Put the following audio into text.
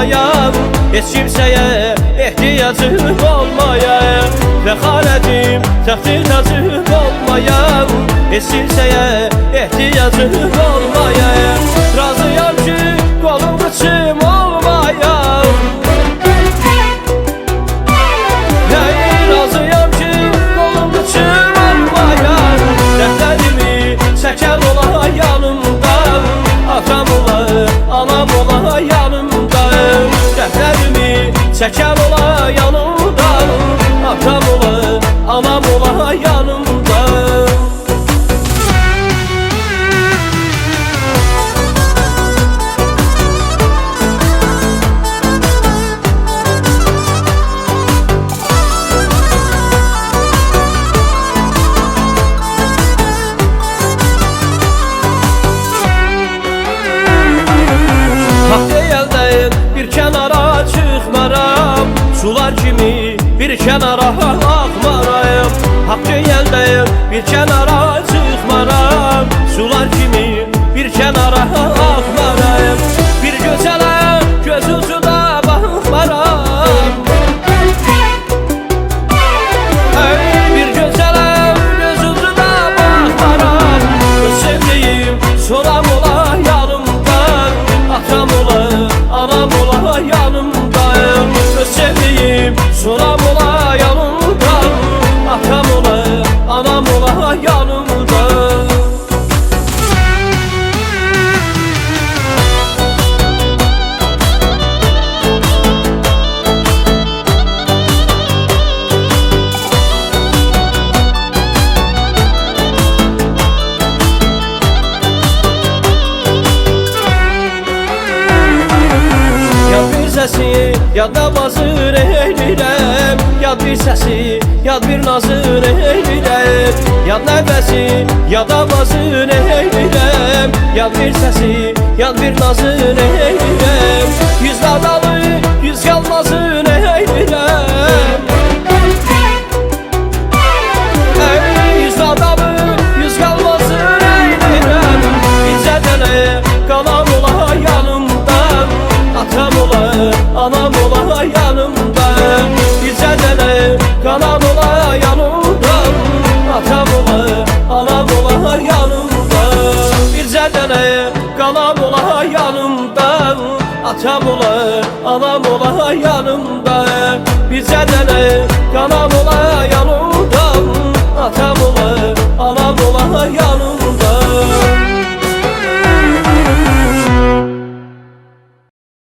olmayan, heç kimsəyə ehtiyacım olmayan, vəxalətim təxtil tacım olmayan, heç kimsəyə ehtiyacım olmayan, razıyam ki qolum qıçım olmayan, razıyam ki qolum qıçım olmayan, dərdlərimi çəkən ola yanımda, atam ola, anam ola yanımda, dərdlərimi çəkən ola yanımda, atam ola, anam ola yanımda. Hak deyəldəyim bir kənara çıxmaram, sular kimi bir kənara axmaram. Hak deyəldəyim bir kənara çıxmaram, sular kimi bir kənara axmaram. Bir gözələ göz ucuda baxmaram, bir gözələ göz ucuda baxmaram. Öz sevdiyim soram ola yanımda, atam ola, anam ola yanımda, öz sevdiyim soram ola yanımda, atam ola, anam ola yanımda. Yadda bazır eylirəm, yad bir səsi, yad bir nazır eylirəm, yad nəfəsi, yada bazır eylirəm, yad bir səsi, yad bir nazır eylirəm, yüz nadalı, yüz yalmazır eylirəm, yüz nadalı, yüz yalmazır eylirəm, bizə dənə qalan ola yanımda, atam ola, anam ola yanımda, bizə dənə qalan ola yanımda, atam ola, anam ola yanımda, bizə dənə qalan ola yanımda, atam ola, anam ola yanımda, bizə dənə qalan ola